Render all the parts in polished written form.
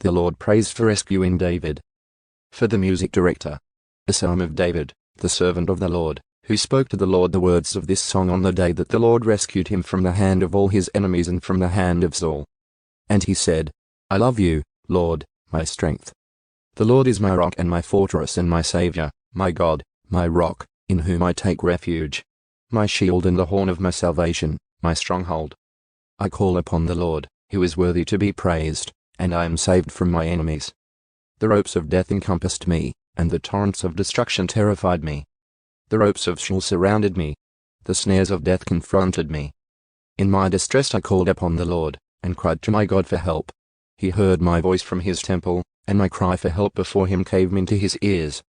The Lord praised for rescuing David. For the music director. A psalm of David, the servant of the Lord, who spoke to the Lord the words of this song on the day that the Lord rescued him from the hand of all his enemies and from the hand of Saul. And he said, I love you, Lord, my strength. The Lord is my rock and my fortress and my Saviour, my God, my rock, in whom I take refuge. My shield and the horn of my salvation, my stronghold. I call upon the Lord, who is worthy to be praised, and I am saved from my enemies. The ropes of death encompassed me, and the torrents of destruction terrified me. The ropes of Sheol surrounded me. The snares of death confronted me. In my distress I called upon the Lord, and cried to my God for help. He heard my voice from his temple, and my cry for help before him came into his ears.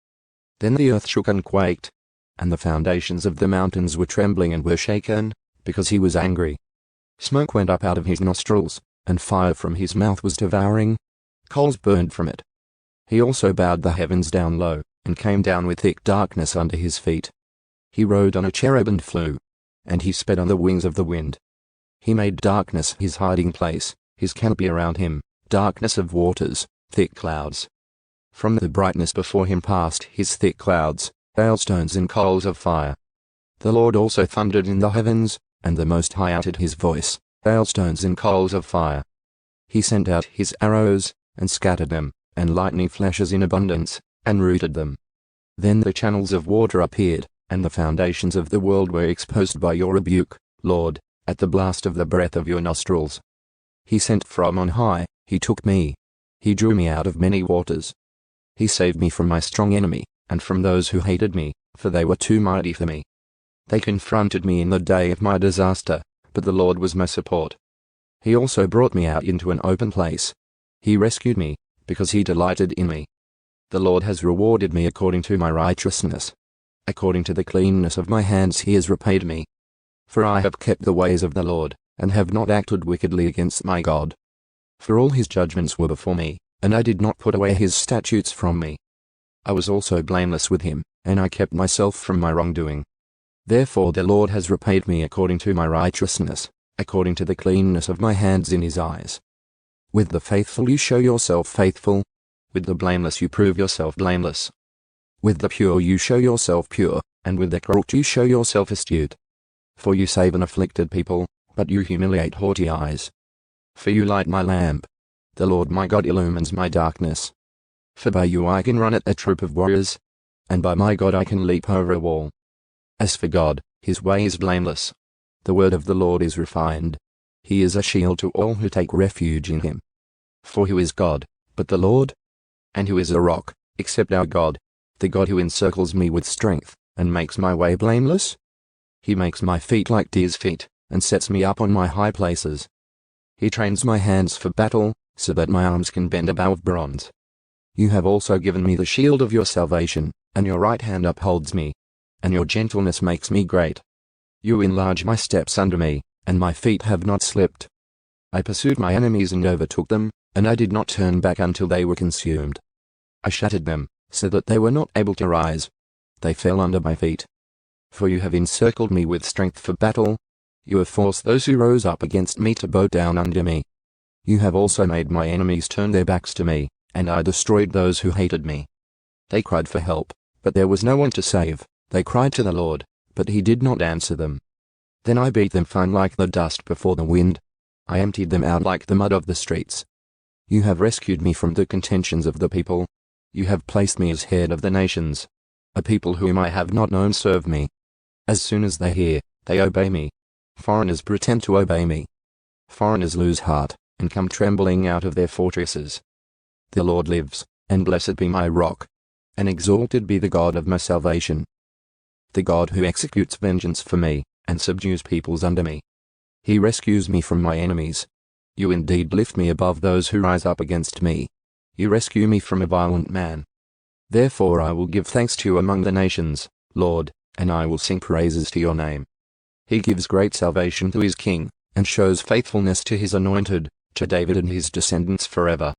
Then the earth shook and quaked, and the foundations of the mountains were trembling and were shaken, because he was angry. Smoke went up out of his nostrils, and fire from his mouth was devouring. Coals burned from it. He also bowed the heavens down low, and came down with thick darkness under his feet. He rode on a cherub and flew, and he sped on the wings of the wind. He made darkness his hiding place, his canopy around him, darkness of waters, thick clouds. From the brightness before him passed his thick clouds, hailstones and coals of fire. The Lord also thundered in the heavens, and the Most High uttered his voice, hailstones and coals of fire. He sent out his arrows, and scattered them, and lightning flashes in abundance, and rooted them. Then the channels of water appeared, and the foundations of the world were exposed by your rebuke, Lord, at the blast of the breath of your nostrils. He sent from on high, he took me. He drew me out of many waters. He saved me from my strong enemy, and from those who hated me, for they were too mighty for me. They confronted me in the day of my disaster, but the Lord was my support. He also brought me out into an open place. He rescued me, because he delighted in me. The Lord has rewarded me according to my righteousness. According to the cleanness of my hands he has repaid me. For I have kept the ways of the Lord, and have not acted wickedly against my God. For all his judgments were before me, and I did not put away his statutes from me. I was also blameless with him, and I kept myself from my wrongdoing. Therefore the Lord has repaid me according to my righteousness, according to the cleanness of my hands in his eyes. With the faithful you show yourself faithful. With the blameless you prove yourself blameless. With the pure you show yourself pure, and with the corrupt you show yourself astute. For you save an afflicted people, but you humiliate haughty eyes. For you light my lamp. The Lord my God illumines my darkness. For by you I can run at a troop of warriors, and by my God I can leap over a wall. As for God, his way is blameless. The word of the Lord is refined. He is a shield to all who take refuge in him. For who is God, but the Lord? And who is a rock, except our God, the God who encircles me with strength, and makes my way blameless? He makes my feet like deer's feet, and sets me up on my high places. He trains my hands for battle, so that my arms can bend a bow of bronze. You have also given me the shield of your salvation, and your right hand upholds me, and your gentleness makes me great. You enlarge my steps under me, and my feet have not slipped. I pursued my enemies and overtook them, and I did not turn back until they were consumed. I shattered them, so that they were not able to rise. They fell under my feet. For you have encircled me with strength for battle. You have forced those who rose up against me to bow down under me. You have also made my enemies turn their backs to me, and I destroyed those who hated me. They cried for help, but there was no one to save. They cried to the Lord, but he did not answer them. Then I beat them fine like the dust before the wind. I emptied them out like the mud of the streets. You have rescued me from the contentions of the people. You have placed me as head of the nations. A people whom I have not known serve me. As soon as they hear, they obey me. Foreigners pretend to obey me. Foreigners lose heart, and come trembling out of their fortresses. The Lord lives, and blessed be my rock. And exalted be the God of my salvation. The God who executes vengeance for me, and subdues peoples under me. He rescues me from my enemies. You indeed lift me above those who rise up against me. You rescue me from a violent man. Therefore I will give thanks to you among the nations, Lord, and I will sing praises to your name. He gives great salvation to his king, and shows faithfulness to his anointed, to David and his descendants forever.